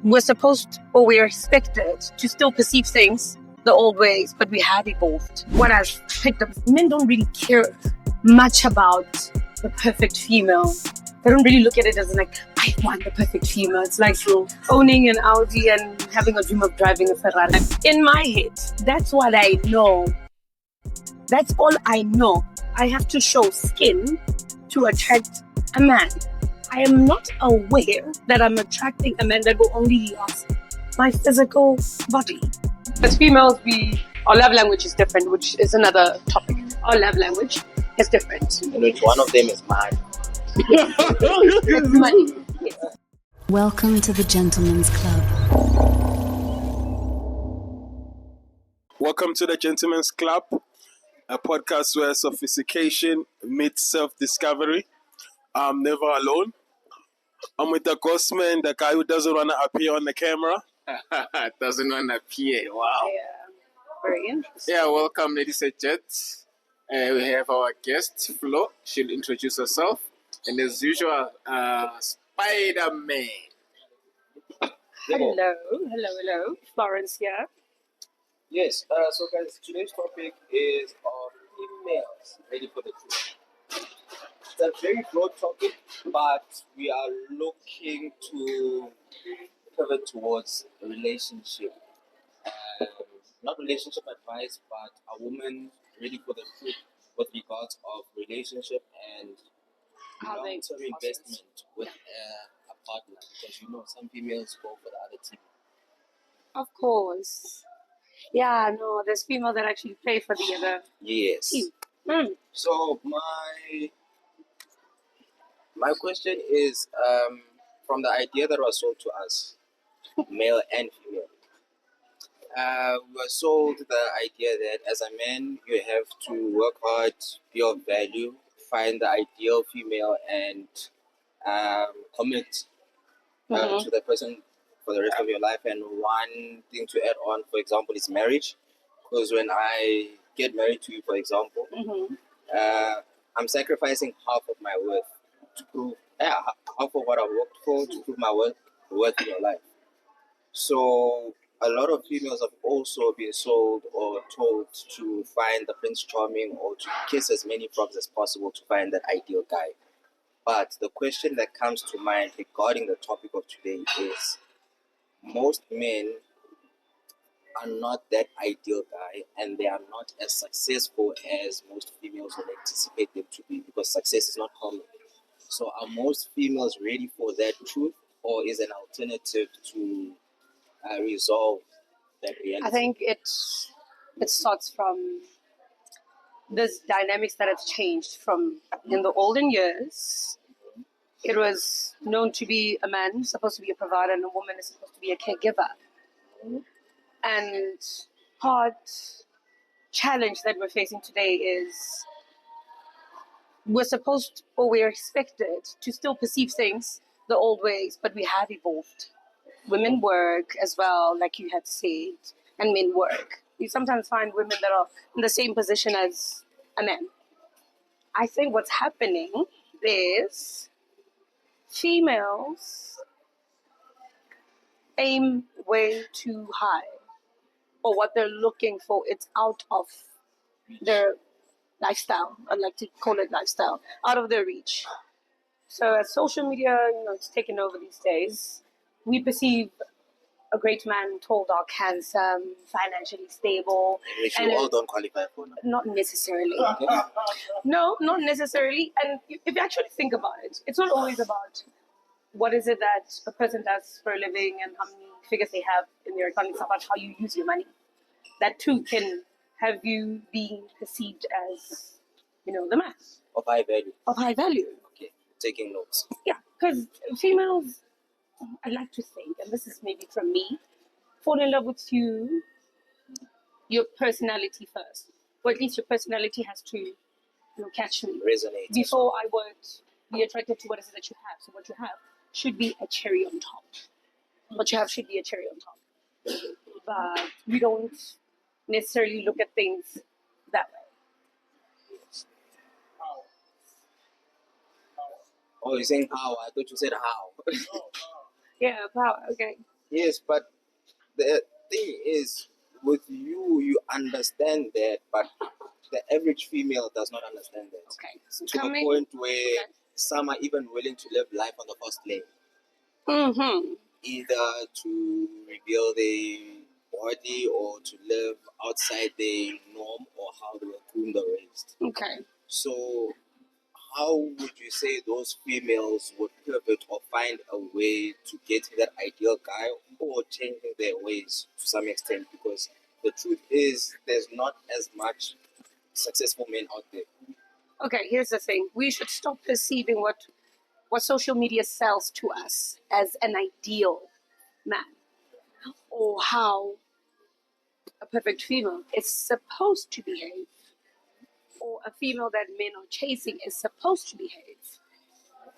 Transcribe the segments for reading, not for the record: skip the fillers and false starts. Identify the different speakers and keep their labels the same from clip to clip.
Speaker 1: We're supposed or we're expected to still perceive things the old ways, but we have evolved. What I've picked up, men don't really care much about the perfect female. They don't really look at it as like, I want the perfect female. It's like owning an Audi and having a dream of driving a Ferrari. In my head, that's what I know. That's all I know. I have to show skin to attract a man. I am not aware that I'm attracting a man that will only love my physical body. As females, our love language is different, which is another topic. Our love language is different.
Speaker 2: And which one of them is mine?
Speaker 1: It's money. Yes.
Speaker 3: Welcome to the Gentleman's Club.
Speaker 4: Welcome to the Gentleman's Club, a podcast where sophistication meets self-discovery. I'm never alone. I'm with the ghost man, the guy who doesn't want to appear on the camera.
Speaker 2: Doesn't want to appear. Wow.
Speaker 1: Yeah. Very interesting.
Speaker 2: Yeah, welcome, ladies and gents. We have our guest, Flo. She'll introduce herself. And as usual, Spider-Man.
Speaker 1: Hello. Florence here.
Speaker 5: Yes, so guys, today's topic is females ready for the truth. It's a very broad topic, but we are looking to pivot towards a relationship. Not relationship advice, but a woman ready for the truth with regards of relationship and long-term investment with a partner. Because some females go for the other team.
Speaker 1: Of course. Yeah, no, there's females that actually play for the other team.
Speaker 5: Yes. So my question is, from the idea that was sold to us, male and female, we were sold the idea that as a man, you have to work hard, be of value, find the ideal female, and commit to the person for the rest of your life. And one thing to add on, for example, is marriage. Because when I get married to you, for example, I'm sacrificing half of my worth to prove half of what I worked for to prove my worth in your life. So a lot of females have also been sold or told to find the Prince Charming or to kiss as many frogs as possible to find that ideal guy. But the question that comes to mind regarding the topic of today is, most men are not that ideal guy, and they are not as successful as most females would anticipate them to be, because success is not common. So are most females ready for that truth, or is an alternative to resolve that reality?
Speaker 1: I think it starts from this dynamics that have changed from in the olden years. It was known to be a man supposed to be a provider and a woman is supposed to be a caregiver. And part challenge that we're facing today is we're supposed or we're expected to still perceive things the old ways, but we have evolved. Women work as well, like you had said, and men work. You sometimes find women that are in the same position as a man. I think what's happening is females aim way too high, or what they're looking for, it's out of their lifestyle. I'd like to call it lifestyle, out of their reach. So as social media, it's taken over these days, we perceive a great man, tall, dark, handsome, financially stable.
Speaker 5: Which you all don't qualify for now.
Speaker 1: Not necessarily. No, not necessarily. And if you actually think about it, it's not always about what is it that a person does for a living and how many figures they have in their account. It's about how you use your money. That too can have you being perceived as, the man.
Speaker 5: Of high value.
Speaker 1: Of high value.
Speaker 5: Okay, taking notes.
Speaker 1: Yeah, because females, I like to think, and this is maybe from me, fall in love with your personality first. Or at least your personality has to catch me.
Speaker 5: Resonate.
Speaker 1: Before I would be attracted to what is it that you have. So what you have should be a cherry on top. What you have should be a cherry on top. But we don't necessarily look at things that way.
Speaker 5: Oh, you're saying how? I thought you said how.
Speaker 1: Yeah, power, okay.
Speaker 5: Yes, but the thing is, with you, you understand that, but the average female does not understand that.
Speaker 1: Okay.
Speaker 5: To a point where
Speaker 1: Okay.
Speaker 5: some are even willing to live life on the fast lane,
Speaker 1: Mm-hmm.
Speaker 5: either to reveal their body or to live outside their norm or how they were groomed or raised.
Speaker 1: Okay.
Speaker 5: So, how would you say those females would pivot or find a way to get to that ideal guy or changing their ways to some extent? Because the truth is, there's not as much successful men out there.
Speaker 1: Okay, here's the thing. We should stop perceiving what social media sells to us as an ideal man or how a perfect female is supposed to behave or a female that men are chasing is supposed to behave.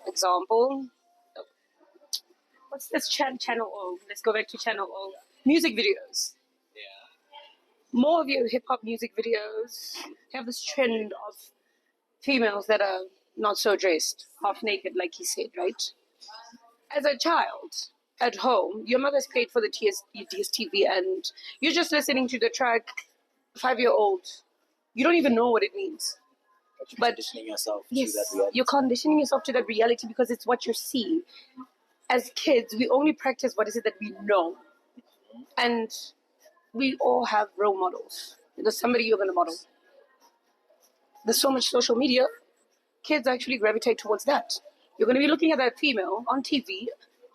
Speaker 1: Example, what's this channel O? Let's go back to channel O. Music videos. More of your hip hop music videos have this trend of females that are not so dressed, half naked, like he said, right? As a child at home, your mother's paid for the DSTV and you're just listening to the track 5-year-old. You don't even know what it means.
Speaker 5: But conditioning yourself to
Speaker 1: Yes,
Speaker 5: that reality.
Speaker 1: you're conditioning yourself to that reality because it's what you're seeing. As kids, we only practice what is it that we know. And we all have role models. There's somebody you're going to model. There's so much social media, kids actually gravitate towards that. You're going to be looking at that female on TV,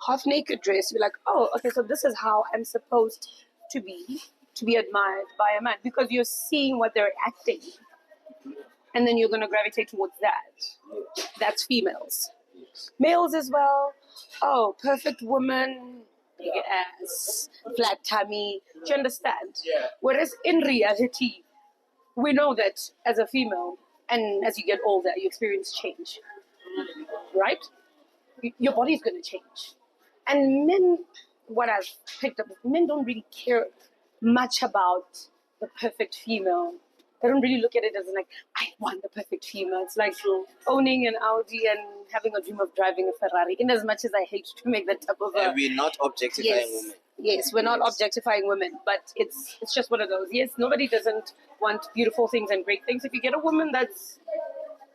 Speaker 1: half naked dress. You're like, oh, okay, so this is how I'm supposed to be admired by a man because you're seeing what they're acting. And then you're going to gravitate towards that. That's females. Males as well. Oh, perfect woman, big ass, flat tummy. Do you understand?
Speaker 5: Yeah.
Speaker 1: Whereas in reality, we know that as a female, and as you get older, you experience change, right? Your body's going to change. And men, what I've picked up, men don't really care much about the perfect female. They don't really look at it as like, I want the perfect female. It's like owning an Audi and having a dream of driving a Ferrari. In as much as I hate to make that type of
Speaker 5: And we're not objectifying women.
Speaker 1: Yes, we're not objectifying women, but it's just one of those. Yes, nobody doesn't want beautiful things and great things. If you get a woman that's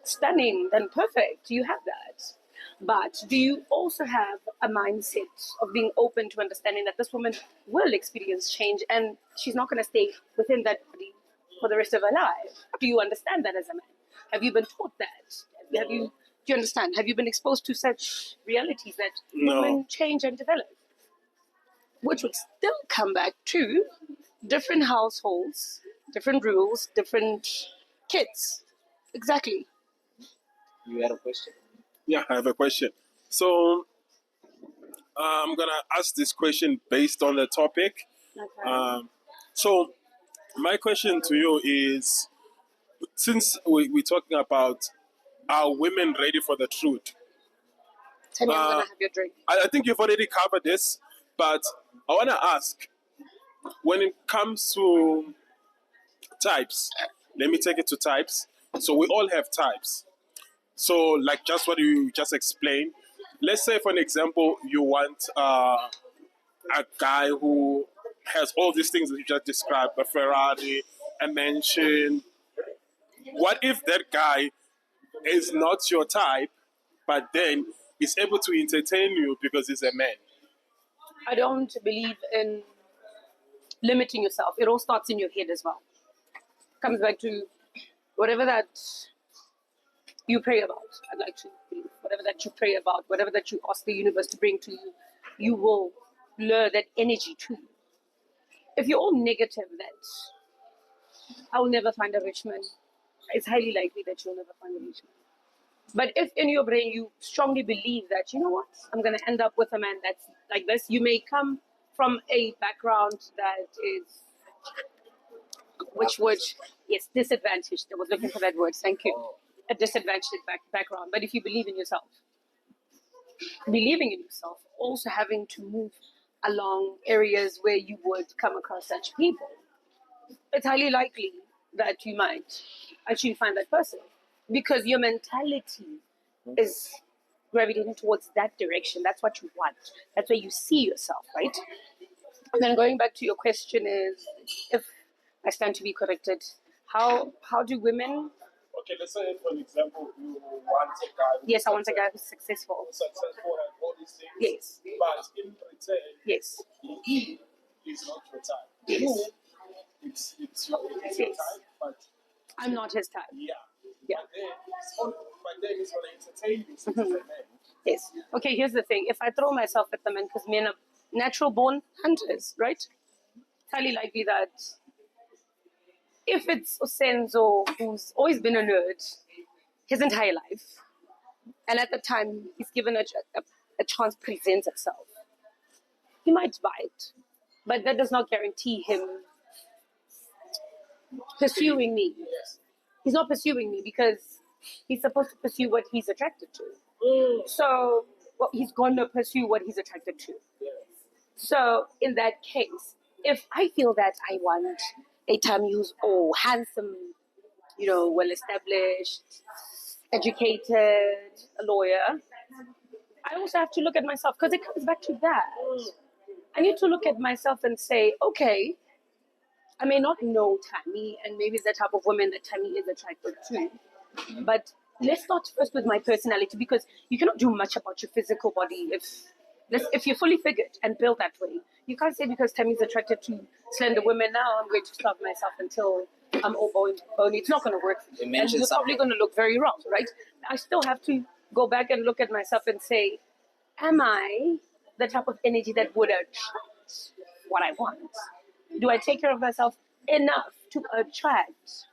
Speaker 1: stunning, then perfect. You have that. But do you also have a mindset of being open to understanding that this woman will experience change and she's not going to stay within that body for the rest of her life? Do you understand that as a man? Have you been taught that? Do you understand? Have you been exposed to such realities that women change and develop? Which would still come back to different households, different rules, different kids. Exactly.
Speaker 5: You had a question?
Speaker 4: Yeah, I have a question. So I'm gonna ask this question based on the topic.
Speaker 1: Okay.
Speaker 4: So my question to you is, since we're talking about are women ready for the truth?
Speaker 1: Tell me I'm going to have your drink.
Speaker 4: I think you've already covered this, but I want to ask, when it comes to types, let me take it to types. So we all have types. So like just what you just explained, let's say for an example, you want a guy who has all these things that you just described, a Ferrari, a mansion. What if that guy is not your type, but then is able to entertain you because he's a man?
Speaker 1: I don't believe in limiting yourself. It all starts in your head as well. Comes back to whatever that you pray about. I'd like to believe whatever that you pray about, whatever that you ask the universe to bring to you, you will lure that energy to you. If you're all negative that I'll never find a rich man, it's highly likely that you'll never find a rich man. But if in your brain you strongly believe that, you know what, I'm going to end up with a man that's like this, you may come from a background that is, yes, disadvantaged. I was looking for that word, thank you. A disadvantaged background. But if you believe in yourself, believing in yourself, also having to move along areas where you would come across such people, it's highly likely that you might actually find that person because your mentality is gravitating towards that direction. That's what you want. That's where you see yourself, right? And then going back to your question is, if I stand to be corrected, how do women?
Speaker 4: Okay, let's say for an example, you want a guy who's
Speaker 1: Yes, I want a guy who's successful.
Speaker 4: successful and all these things.
Speaker 1: Yes.
Speaker 4: But in return,
Speaker 1: Yes.
Speaker 4: he is not your type.
Speaker 1: Yes.
Speaker 4: You, it's your
Speaker 1: Yes.
Speaker 4: type, but
Speaker 1: I'm not his type.
Speaker 4: yeah.
Speaker 1: Yeah.
Speaker 4: But then it's going to entertain you since it's a man.
Speaker 1: Yes. Okay, here's the thing. If I throw myself at the men, because men are natural born hunters, right? It's highly likely that if it's Osenzo, who's always been a nerd his entire life, and at the time he's given a chance presents itself, he might bite. But that does not guarantee him pursuing me. He's not pursuing me because he's supposed to pursue what he's attracted to. So he's going to pursue what he's attracted to. So in that case, if I feel that I want a Tammy who's handsome, well established, educated, a lawyer, I also have to look at myself because it comes back to that. I need to look at myself and say, okay, I may not know Tammy, and maybe it's the type of woman that Tammy is attracted to. But let's start first with my personality, because you cannot do much about your physical body if you're fully figured and built that way. You can't say because Tammy's attracted to slender women, now I'm going to starve myself until I'm all bony. It's not going to work. And you're probably going to look very wrong, right? I still have to go back and look at myself and say, am I the type of energy that would attract what I want? Do I take care of myself enough to attract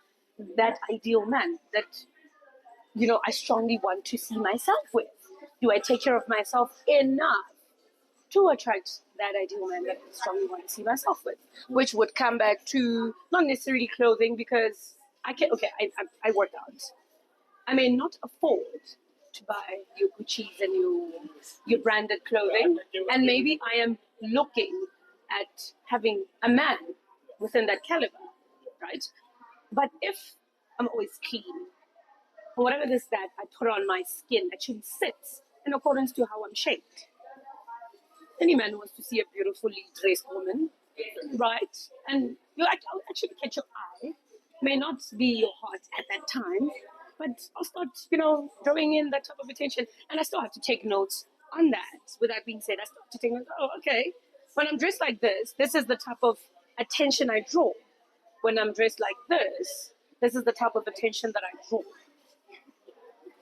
Speaker 1: that ideal man that, I strongly want to see myself with? Do I take care of myself enough to attract that ideal man that I strongly want to see myself with? Which would come back to not necessarily clothing, because I work out. I may not afford to buy your Gucci's and your branded clothing, and maybe I am looking at having a man within that caliber, right? But if I'm always clean, or whatever it is that I put on my skin actually sits in accordance to how I'm shaped. Any man wants to see a beautifully dressed woman, right? And I'll actually catch your eye. May not be your heart at that time, but I'll start, drawing in that type of attention. And I still have to take notes on that. With that being said, I still have to take notes. Oh, okay. When I'm dressed like this is the type of attention I draw. When I'm dressed like this is the type of attention that I draw.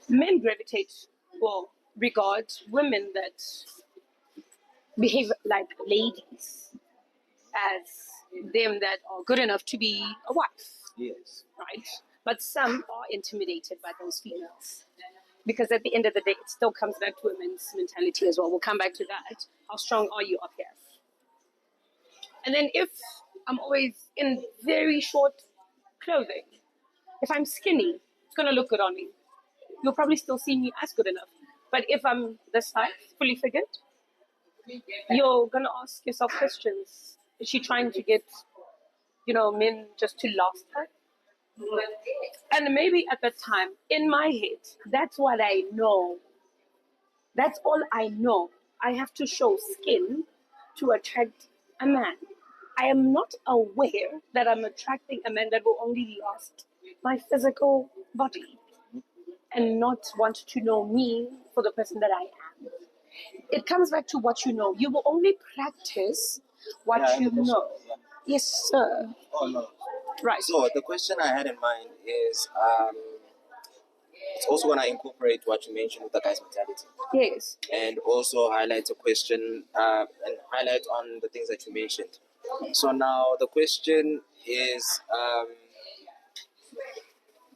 Speaker 1: Men gravitate or regard women that behave like ladies as them that are good enough to be a wife.
Speaker 5: Yes.
Speaker 1: Right? But some are intimidated by those females. Because at the end of the day, it still comes back to women's mentality as well. We'll come back to that. How strong are you up here? And then if I'm always in very short clothing, if I'm skinny, it's going to look good on me. You'll probably still see me as good enough. But if I'm this size, fully figured, you're going to ask yourself questions. Is she trying to get, men just to last her? And maybe at the time, in my head, that's what I know. That's all I know. I have to show skin to attract a man. I am not aware that I'm attracting a man that will only last my physical body and not want to know me for the person that I am. It comes back to what you know. You will only practice what you know. Yes, sir.
Speaker 5: Oh, no.
Speaker 1: Right.
Speaker 5: So the question I had in mind is, it's also going to incorporate what you mentioned with the guy's mentality.
Speaker 1: Yes.
Speaker 5: And also highlight a question and highlight on the things that you mentioned. So now the question is,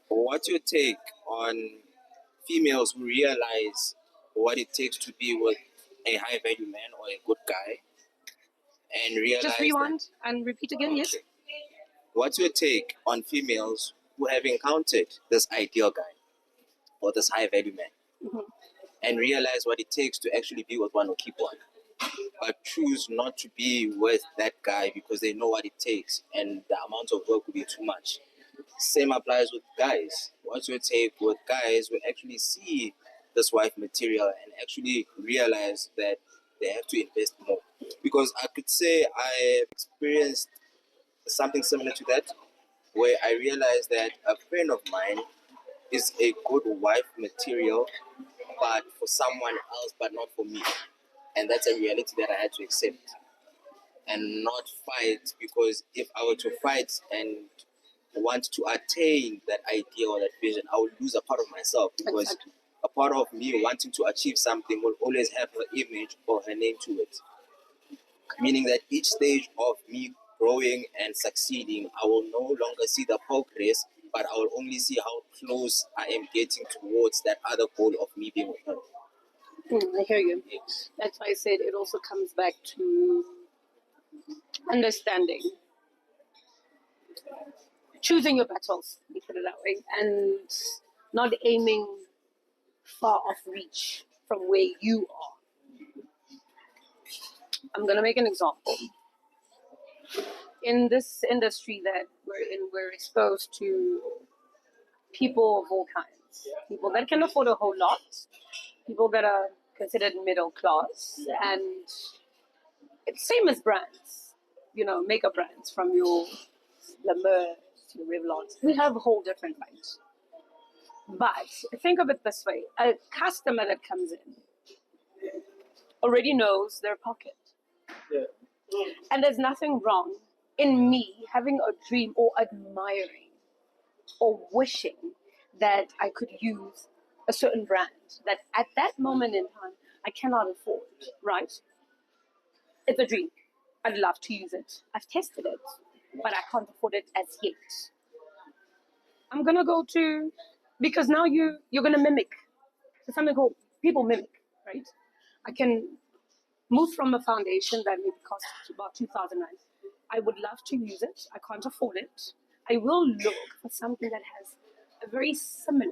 Speaker 5: what's your take on females who realize what it takes to be with a high value man or a good guy, and realize
Speaker 1: Just rewind and repeat again, yes?
Speaker 5: What's your take on females who have encountered this ideal guy or this high value man and realize what it takes to actually be with one or keep one, but choose not to be with that guy because they know what it takes and the amount of work will be too much? Same applies with guys. What's your take with guys who actually see this wife material and actually realize that they have to invest more. Because I could say I experienced something similar to that, where I realized that a friend of mine is a good wife material, but for someone else, but not for me. And that's a reality that I had to accept and not fight, because if I were to fight and want to attain that idea or that vision, I would lose a part of myself, because
Speaker 1: Exactly.
Speaker 5: a part of me wanting to achieve something will always have her image or her name to it. Meaning that each stage of me growing and succeeding, I will no longer see the progress, but I will only see how close I am getting towards that other goal of me being with her.
Speaker 1: I hear you.
Speaker 5: Yes.
Speaker 1: That's why I said it also comes back to understanding, choosing your battles, let me put it that way, and not aiming far off reach from where you are. I'm going to make an example. In this industry that we're in, we're exposed to people of all kinds. People that can afford a whole lot, people that are considered middle class, and it's same as brands, makeup brands, from your La Mer to your Revlon. We have a whole different range. But think of it this way: a customer that comes in already knows their pocket. And there's nothing wrong in me having a dream or admiring or wishing that I could use a certain brand that at that moment in time I cannot afford, right? It's a dream. I'd love to use it. I've tested it, but I can't afford it as yet. I'm gonna go to, because now you're gonna mimic. There's something called people mimic, right? I can move from a foundation that maybe costs about 2,000 rand. I would love to use it. I can't afford it. I will look for something that has a very similar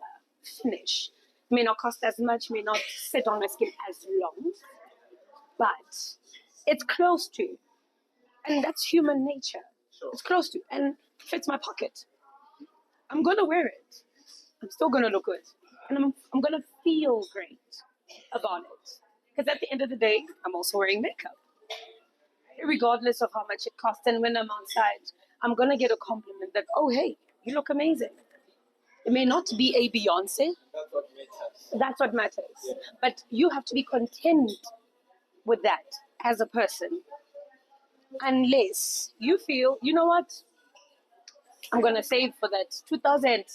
Speaker 1: finish. May not cost as much, may not sit on my skin as long, but it's close to. And that's human nature. It's close to and fits my pocket. I'm gonna wear it. I'm still gonna look good. And I'm gonna feel great about it. Because at the end of the day, I'm also wearing makeup. Regardless of how much it costs. And when I'm outside, I'm gonna get a compliment that, oh hey, you look amazing. It may not be a Beyonce.
Speaker 5: That's what matters.
Speaker 1: That's what matters. Yeah. But you have to be content with that as a person. Unless you feel, you know what? I'm gonna save for that 2,000.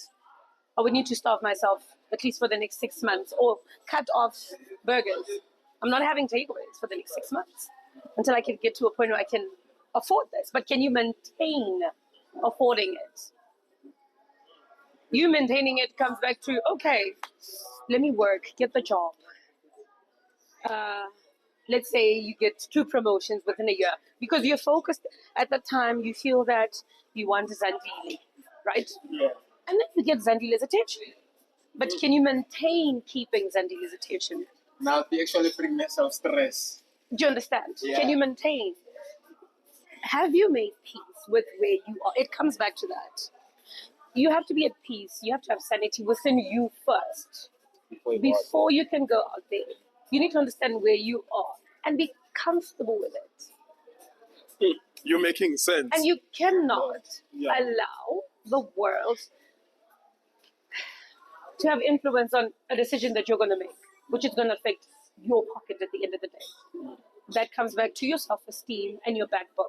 Speaker 1: I would need to starve myself at least for the next 6 months, or cut off burgers. I'm not having takeaways for the next 6 months until I can get to a point where I can afford this. But can you maintain affording it? You maintaining it comes back to, okay, let me work, get the job. Let's say you get 2 promotions within a year because you're focused at the time. You feel that you want Zandile, right?
Speaker 2: Yeah.
Speaker 1: And then you get Zandile's attention. But can you maintain keeping Zandile's attention?
Speaker 2: Now they actually bring myself stress.
Speaker 1: Do you understand?
Speaker 2: Yeah.
Speaker 1: Can you maintain? Have you made peace with where you are? It comes back to that. You have to be at peace. You have to have sanity within you first. Before you can go out there, you need to understand where you are and be comfortable with it.
Speaker 4: You're making sense.
Speaker 1: And you cannot allow the world to have influence on a decision that you're going to make, which is going to affect your pocket at the end of the day. That comes back to your self-esteem and your backbone.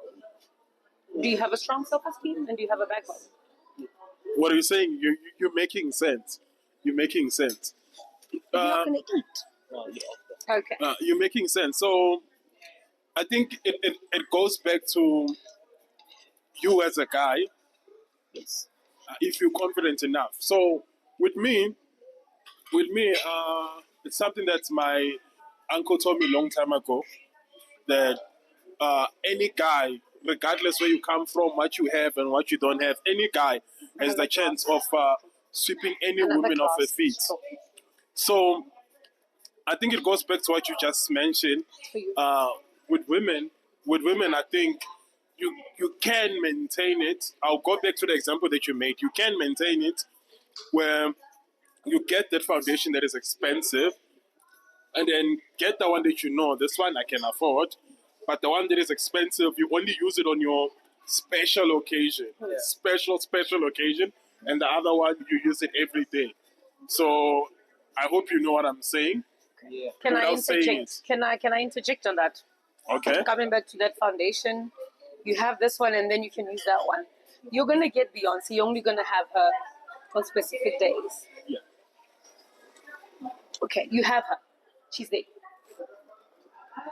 Speaker 1: Do you have a strong self-esteem and do you have a backbone?
Speaker 4: What are you saying? You're making sense. You're making sense.
Speaker 1: You're not going to eat. Okay.
Speaker 4: You're making sense. So I think it goes back to you as a guy.
Speaker 1: Yes.
Speaker 4: If you're confident enough. So with me, it's something that my uncle told me a long time ago, that any guy, regardless where you come from, what you have and what you don't have, any guy has the chance of sweeping any woman off her feet. So I think it goes back to what you just mentioned. With women, I think you can maintain it. I'll go back to the example that you made. You can maintain it where you get that foundation that is expensive, And then get the one that you know, this one I can afford. But the one that is expensive, you only use it on your special occasion. Special occasion. And the other one, you use it every day. So I hope you know what I'm saying.
Speaker 5: Yeah.
Speaker 1: Can I
Speaker 4: Without saying
Speaker 1: interject? Can I interject on that?
Speaker 4: Okay.
Speaker 1: Coming back to that foundation, you have this one and then you can use that one. You're gonna get Beyonce. You're only gonna have her on specific days.
Speaker 4: Yeah.
Speaker 1: Okay, you have her. She's there.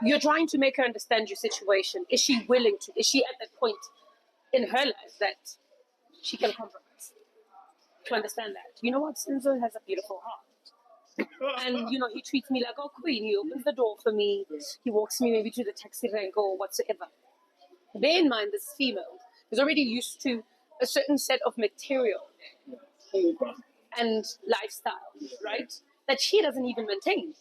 Speaker 1: You're trying to make her understand your situation. Is she willing to? Is she at that point in her life that she can compromise to understand that? You know what? Sinzo has a beautiful heart. And, you know, he treats me like a queen. He opens the door for me. He walks me maybe to the taxi rank or whatsoever. Bear in mind, this female is already used to a certain set of material and lifestyle, right? That she doesn't even maintain.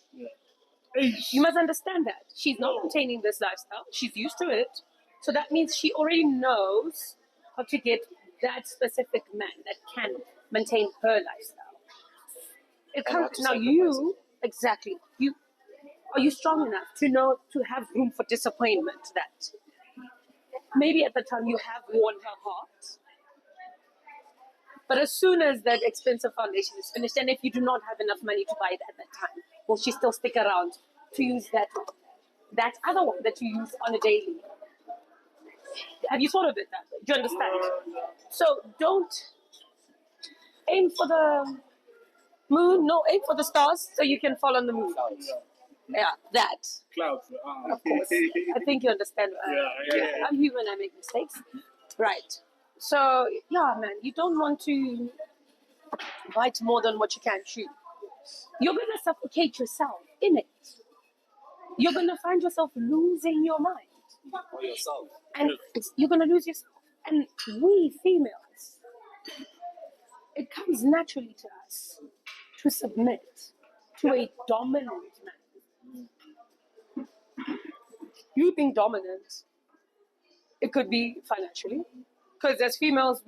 Speaker 1: You must understand that. She's not maintaining this lifestyle. She's used to it. So that means she already knows how to get that specific man that can maintain her lifestyle. It
Speaker 5: And how
Speaker 1: comes
Speaker 5: to
Speaker 1: now.
Speaker 5: sacrifice
Speaker 1: You exactly. You are you strong enough to know to have room for disappointment? That maybe at the time you have won her heart, but as soon as that expensive foundation is finished, and if you do not have enough money to buy it at that time, will she still stick around to use that other one that you use on a daily? Have you thought of it that way? Do you understand? So don't aim for the moon. No, aim for the stars so you can fall on the moon.
Speaker 5: Clouds.
Speaker 1: Yeah, that.
Speaker 4: Clouds.
Speaker 1: Of course. I think you understand.
Speaker 4: Yeah.
Speaker 1: I'm human, I make mistakes. Right. So, yeah, man, you don't want to bite more than what you can chew. You're going to suffocate yourself in it. You're going to find yourself losing your mind.
Speaker 5: Or yourself.
Speaker 1: And you're going to lose yourself. And we females, it comes naturally to us to submit to a dominant man. You think dominant, it could be financially. Because as females,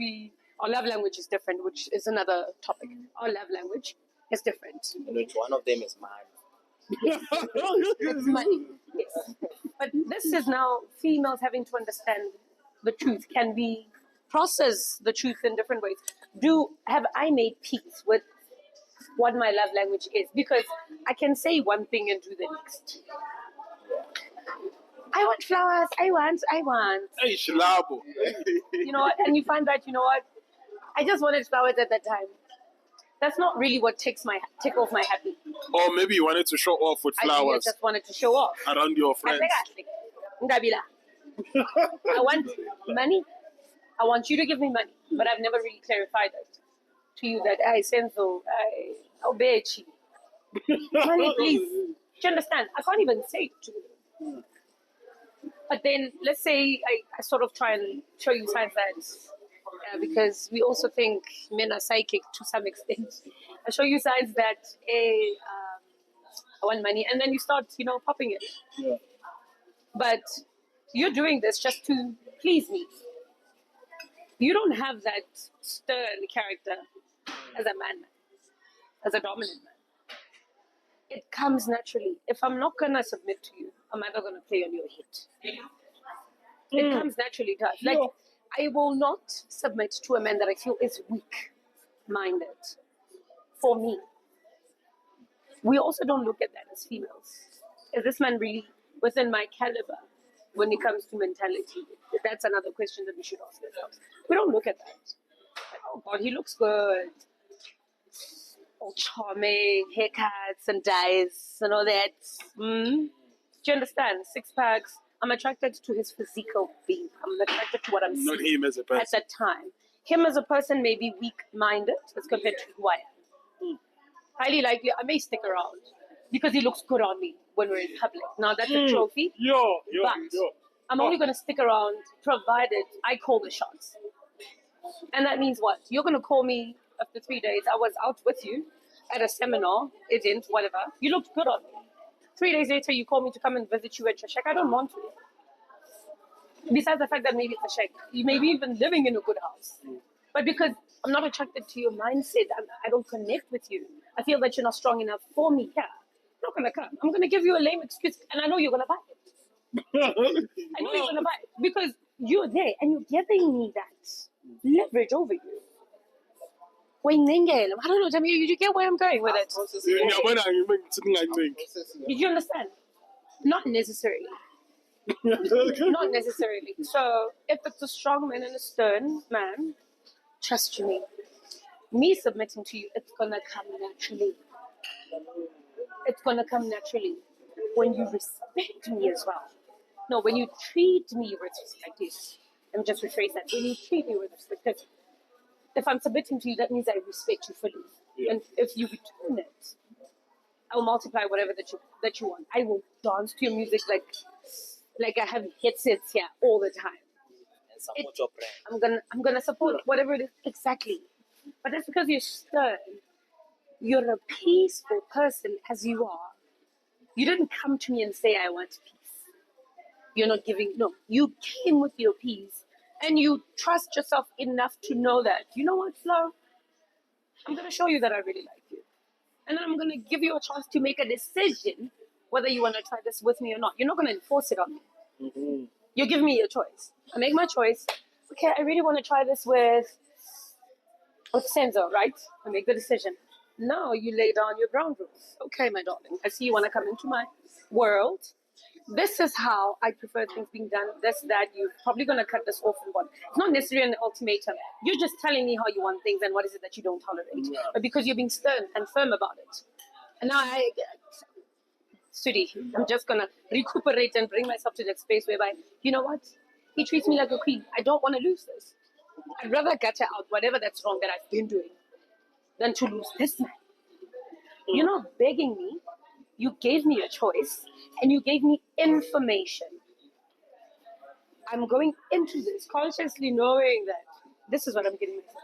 Speaker 1: our love language is different, which is another topic. Our love language is different.
Speaker 5: In which one of them is mine.
Speaker 1: It's money, yes. But this is now females having to understand the truth. Can we process the truth in different ways? Have I made peace with what my love language is? Because I can say one thing and do the next. I want flowers. I want.
Speaker 4: Hey, Shilabo.
Speaker 1: You know what? And you find that, you know what? I just wanted flowers at that time. That's not really what tickles my happy.
Speaker 4: Or maybe you wanted to show off with
Speaker 1: I think I
Speaker 4: flowers
Speaker 1: just wanted to show off.
Speaker 4: around your friends.
Speaker 1: Ndabila. I want money. I want you to give me money. But I've never really clarified it to you that I Senzo, I Obechi. Money, please. Do you understand? I can't even say it to you. But then, let's say I sort of try and show you signs that, because we also think men are psychic to some extent. I show you signs that, I want money, and then you start, popping it.
Speaker 4: Yeah.
Speaker 1: But you're doing this just to please me. You don't have that stern character as a man, as a dominant man. It comes naturally. If I'm not going to submit to you, I'm either going to play on your head. It comes naturally to us. Like, I will not submit to a man that I feel is weak-minded for me. We also don't look at that as females. Is this man really within my caliber when it comes to mentality? That's another question that we should ask ourselves. We don't look at that. Like, oh God, he looks good. All charming, haircuts and dyes and all that. Do you understand? 6 packs. I'm attracted to his physical being. I'm attracted to what I'm seeing.
Speaker 4: Not him as a person.
Speaker 1: At that time. Him as a person may be weak-minded as compared to who I am. Highly likely, I may stick around because he looks good on me when we're in public. Now, that's a trophy. But I'm only going to stick around provided I call the shots. And that means what? You're going to call me after 3 days. I was out with you at a seminar, event, whatever. You looked good on me. 3 days later, you call me to come and visit you at your shack. I don't want to. Besides the fact that maybe it's a shack. You may be even living in a good house. But because I'm not attracted to your mindset, I don't connect with you. I feel that you're not strong enough for me. Yeah. not gonna come. I'm gonna give you a lame excuse, and I know you're gonna buy it. I know you're gonna buy it because you're there and you're giving me that leverage over you. When I don't know, Jamie, you get where I'm going with it. Did you understand? Not necessarily. Not necessarily. So if it's a strong man and a stern man, trust you me submitting to you, it's gonna come naturally. It's gonna come naturally when you respect me as well. No, when you treat me with respect. Yes. Let me just rephrase that. When you treat me with respect, because if I'm submitting to you, that means I respect you fully. Yeah. And if you return it, I will multiply whatever that you want. I will dance to your music like I have headsets here all the time.
Speaker 5: And support your brand.
Speaker 1: I'm gonna support whatever it is exactly. But that's because you're stern. You're a peaceful person as you are. You didn't come to me and say I want peace. You're not giving no. You came with your peace and you trust yourself enough to know that, you know what, Flo? I'm gonna show you that I really like you. And then I'm gonna give you a chance to make a decision whether you wanna try this with me or not. You're not gonna enforce it on me. Mm-hmm. You're giving me a choice. I make my choice. Okay, I really wanna try this with Senzo, right? I make the decision. Now you lay down your ground rules. Okay, my darling. I see you want to come into my world. This is how I prefer things being done. This, that, you're probably going to cut this off and what. It's not necessarily an ultimatum. You're just telling me how you want things and what is it that you don't tolerate. Yeah. But because you're being stern and firm about it. And now Sudi, I'm just going to recuperate and bring myself to that space whereby, you know what? He treats me like a queen. I don't want to lose this. I'd rather gutter out whatever that's wrong that I've been doing than to lose this man. You're not begging me. You gave me a choice and you gave me information. I'm going into this consciously knowing that this is what I'm getting myself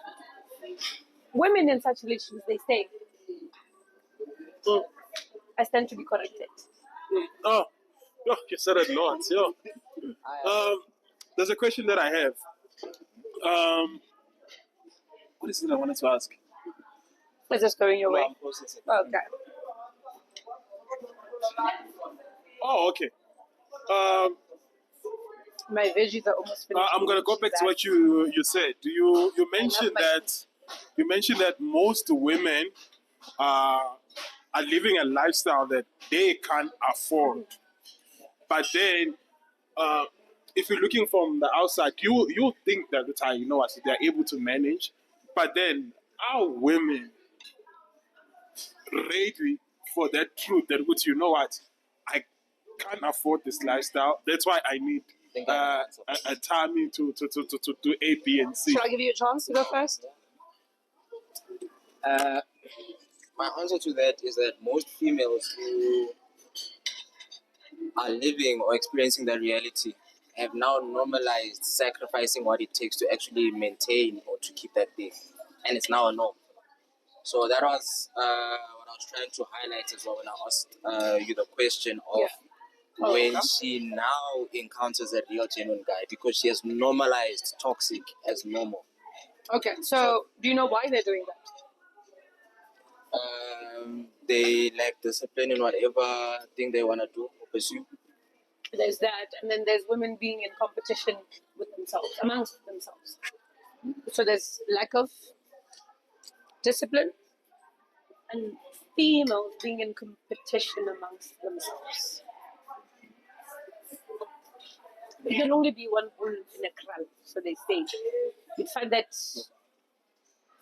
Speaker 1: into. Women in such relations, they say, I stand to be corrected.
Speaker 4: Oh, you said it lots, yeah. There's a question that I have. What is it I wanted to ask?
Speaker 1: Is this going your way? Okay.
Speaker 4: Oh, okay.
Speaker 1: My veggies are almost finished.
Speaker 4: I'm gonna go back to what you said. You mentioned that most women are living a lifestyle that they can't afford. But then, if you're looking from the outside, you think that you know what, they're able to manage. But then, our women ready for that truth that which, you know what, I can't afford this lifestyle. That's why I need a timing to do A, B, and C.
Speaker 1: Shall I give you a chance to go first?
Speaker 5: My answer to that is that most females who are living or experiencing that reality have now normalized sacrificing what it takes to actually maintain or to keep that thing. And it's now a norm. So that was what I was trying to highlight as well when I asked you the question of when she now encounters a real genuine guy, because she has normalized toxic as normal.
Speaker 1: Okay, so do you know why they're doing that?
Speaker 5: They lack discipline in whatever thing they want to do or pursue.
Speaker 1: There's that, and then there's women being in competition with themselves, amongst themselves. So there's lack of discipline, and females being in competition amongst themselves. You can only be one bull in a crowd, so they say. You'd find that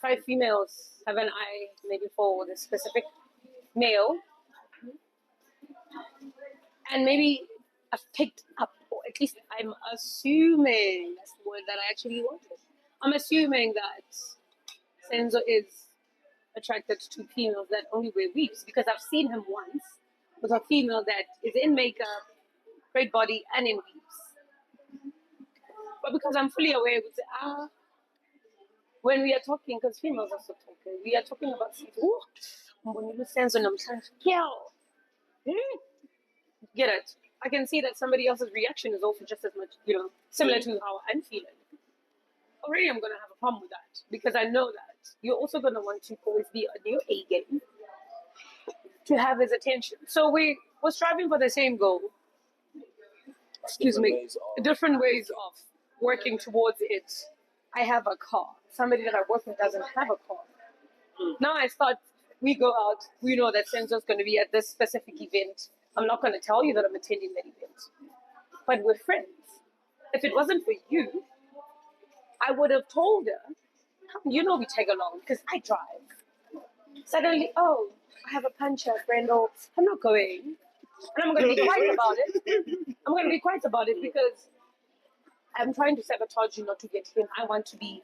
Speaker 1: 5 females have an eye maybe for the specific male, and maybe I've picked up, or at least I'm assuming that's the word that I actually wanted. I'm assuming that Senzo is attracted to females that only wear weaves, because I've seen him once with a female that is in makeup, great body, and in weaves. But because I'm fully aware, I would say, when we are talking, because females also talk, we are talking about Senzo. When you Senzo, I'm trying to kill. Get it? I can see that somebody else's reaction is also just as much, similar to how I'm feeling. Already I'm going to have a problem with that, because I know that you're also going to want to always be on your A game to have his attention. So we were striving for the same goal. Excuse me. Different ways of working towards it. I have a car. Somebody that I work with doesn't have a car. Now I thought we go out. We know that Senzo's going to be at this specific event. I'm not going to tell you that I'm attending that event. But we're friends. If it wasn't for you, I would have told her, you know we take along because I drive. Suddenly, oh, I have a puncher friend, or I'm not going. And I'm going to be quiet about it. I'm going to be quiet about it because I'm trying to sabotage you not to get him. I want to be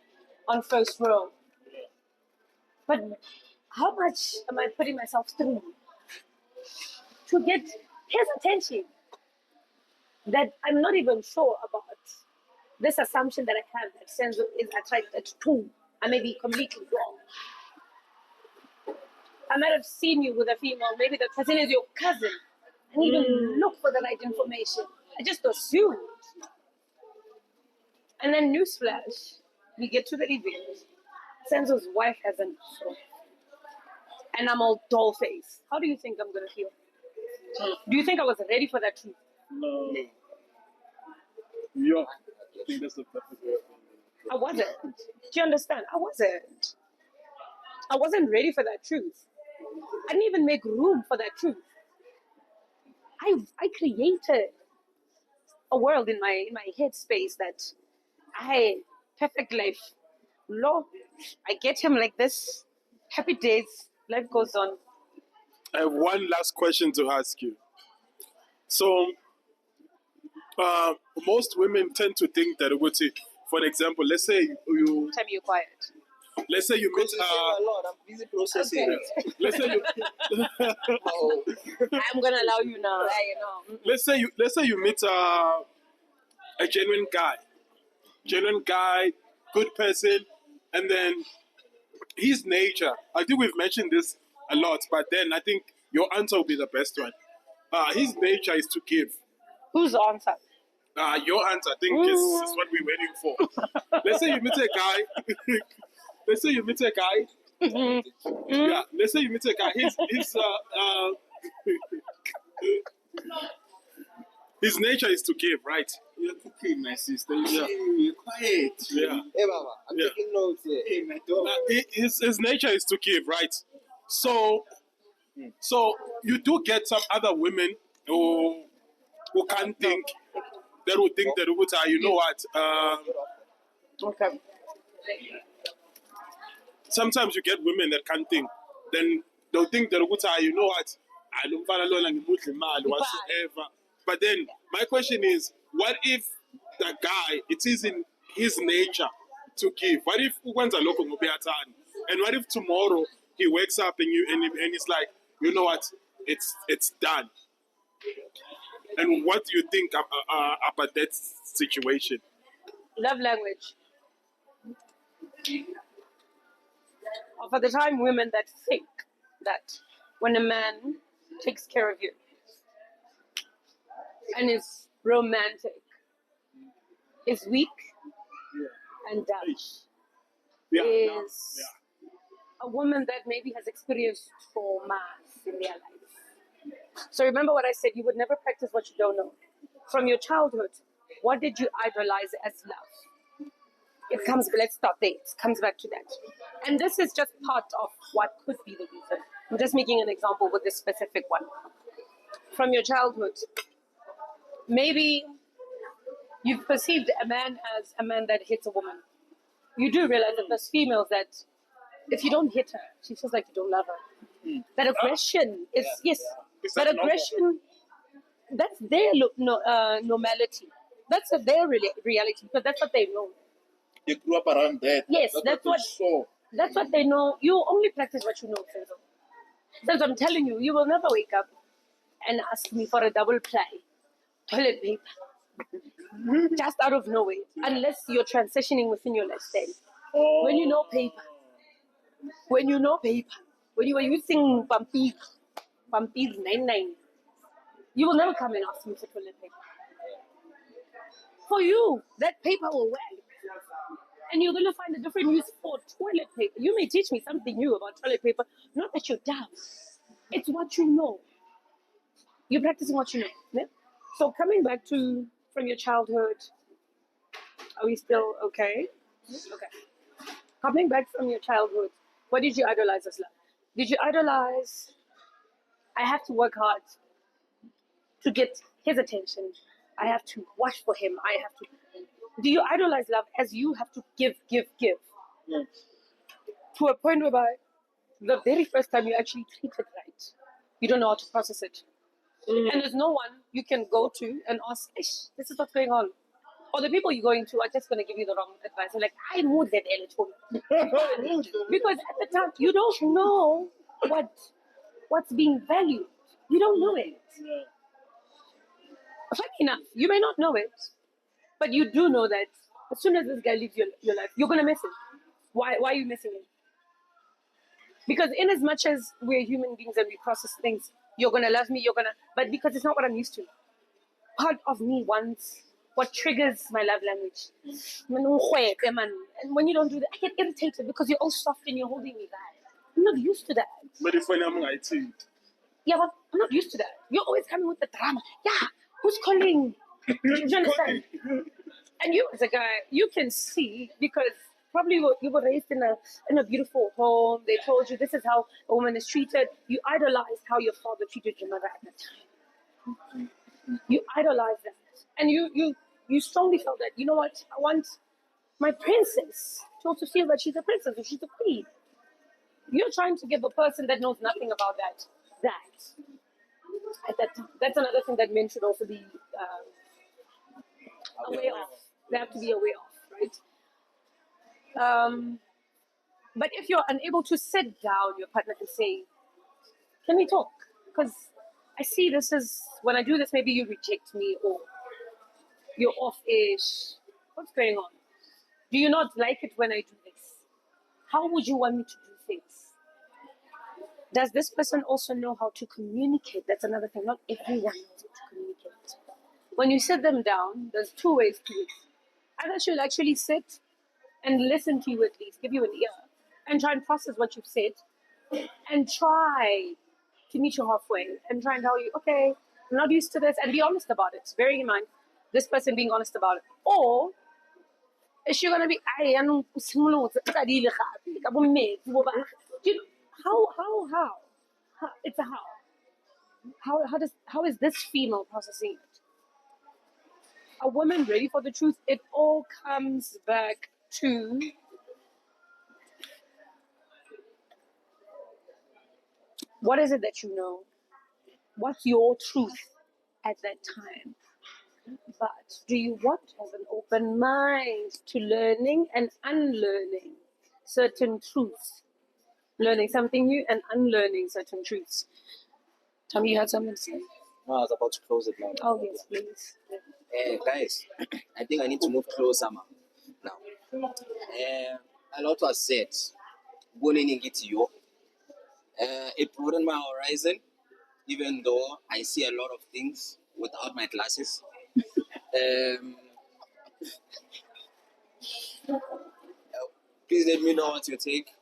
Speaker 1: on first row. But how much am I putting myself through to get his attention that I'm not even sure about this assumption that I have that Senzo is attracted to? I may be completely wrong. I might have seen you with a female, maybe the person is your cousin. I didn't even look for the right information. I just assumed. And then newsflash, we get to the event. Senzo's wife hasn't shown. And I'm all doll face. How do you think I'm gonna feel? Do you think I was ready for that truth?
Speaker 4: No. Yeah. I think that's the perfect way.
Speaker 1: I wasn't. Do you understand? I wasn't. I wasn't ready for that truth. I didn't even make room for that truth. I created a world in my headspace that perfect life. Lord, I get him like this. Happy days. Life goes on.
Speaker 4: I have one last question to ask you. So, most women tend to think that, for example, let's say you
Speaker 1: Time you quiet.
Speaker 4: let's say you meet
Speaker 5: Because you say a lot. I'm busy processing.
Speaker 1: Okay.
Speaker 4: let's say you
Speaker 5: Oh,
Speaker 1: I'm gonna allow you now. Yeah, you know.
Speaker 4: let's say you meet a genuine guy, good person, and then his nature. I think we've mentioned this a lot, but then I think your answer will be the best one. His nature is to give.
Speaker 1: Who's the answer?
Speaker 4: Your answer, I think, is what we're waiting for. Let's say you meet a guy. Let's say you meet a guy. Yeah, let's say you meet a guy. His nature is to give, right?
Speaker 2: You're cooking, my sister. You're quiet.
Speaker 4: Yeah.
Speaker 5: hey, Mama, I'm
Speaker 4: Yeah.
Speaker 5: taking notes here.
Speaker 2: Hey, my dog.
Speaker 4: His nature is to give, right? So you do get some other women who can't think. That would think that you know what?
Speaker 1: Okay.
Speaker 4: Sometimes you get women that can't think. Then they'll think that you know what? I don't follow along and whatsoever. But then my question is, what if the guy, it is in his nature to give? What if and what if tomorrow he wakes up and he's like, you know what? It's done. And what do you think about that situation?
Speaker 1: Love language. Or for the time, women that think that when a man takes care of you and is romantic, is weak and dumb, is a woman that maybe has experienced traumas in their life. So remember what I said, you would never practice what you don't know. From your childhood, what did you idolize as love? It comes, let's stop there. It comes back to that. And this is just part of what could be the reason. I'm just making an example with this specific one. From your childhood, maybe you've perceived a man as a man that hits a woman. You do realize that there's females that if you don't hit her, she feels like you don't love her. That aggression is, yes, that aggression, that's their normality. That's their reality because that's what they know.
Speaker 2: They grew up around that.
Speaker 1: Yes, that's what
Speaker 2: they saw.
Speaker 1: That's what they know. You only practice what you know, Senzo. Senzo, I'm telling you, you will never wake up and ask me for a double ply toilet paper. Just out of nowhere. Unless you're transitioning within your lifestyle. When you know paper. When you were using Pampir 99, you will never come and ask me for toilet paper. For you, that paper will work. And you're going to find a different use for toilet paper. You may teach me something new about toilet paper. Not that you're dumb. It's what you know. You're practicing what you know. Yeah? So coming back to from your childhood, are we still okay? Okay. Coming back from your childhood, what did you idolize as love? Did you idolize, I have to work hard to get his attention. I have to watch for him. I have to. Do you idolize love as you have to give, give, give? To a point whereby the very first time you actually treat it right, you don't know how to process it. And there's no one you can go to and ask, Ish, this is what's going on. Or the people you're going to are just going to give you the wrong advice. They're like, I know that because at the time, you don't know what's being valued. You don't know it. Funny enough, you may not know it, but you do know that as soon as this guy leaves your life, you're going to miss him. Why are you missing him? Because in as much as we're human beings and we process things, you're going to love me, but because it's not what I'm used to. Part of me wants what triggers my love language. And when you don't do that, I get irritated because you're all soft and you're holding me back. I'm not used to that.
Speaker 4: But if I'm IT,
Speaker 1: Yeah, but I'm not used to that. You're always coming with the drama. Yeah, who's calling? Do you understand? And you as a guy, you can see because probably you were raised in a beautiful home. They told you this is how a woman is treated. You idolized how your father treated your mother at that time. You idolize that, and you strongly felt that, you know what, I want my princess to also feel that she's a princess or she's a queen. You're trying to give a person that knows nothing about that at that time. That's another thing that men should also be aware of. They have to be aware of, right? But if you're unable to sit down your partner and say, can we talk, because I see this is when I do this, maybe you reject me or you're off-ish. What's going on? Do you not like it when I do this? How would you want me to do things? Does this person also know how to communicate? That's another thing. Not everyone knows how to communicate. When you sit them down, there's two ways to it. Either she'll actually sit and listen to you at least, give you an ear, and try and process what you've said, and try to meet you halfway and try and tell you, okay, I'm not used to this, and be honest about it. Bearing in mind, this person being honest about it. Or is she gonna be how it's a how is this female processing it? A woman ready for the truth? It all comes back to what is it that you know? What's your truth at that time? But do you want to have an open mind to learning and unlearning certain truths? Learning something new and unlearning certain truths. Tommy, you had something to say?
Speaker 5: No, I was about to close it now.
Speaker 1: Oh, yes, please.
Speaker 5: Guys, I think I need to move closer now. A lot was said. It broadened my horizon, even though I see a lot of things without my glasses. Um, Please let me know what you take.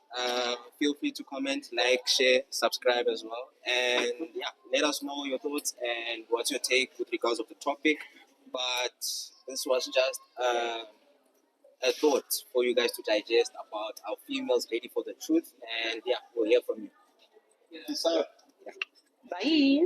Speaker 5: Feel free to comment, like, share, subscribe as well. And yeah, let us know your thoughts and what's your take with regards of the topic. But this was just a thought for you guys to digest about our females ready for the truth. And yeah, we'll hear from you.
Speaker 1: Bye.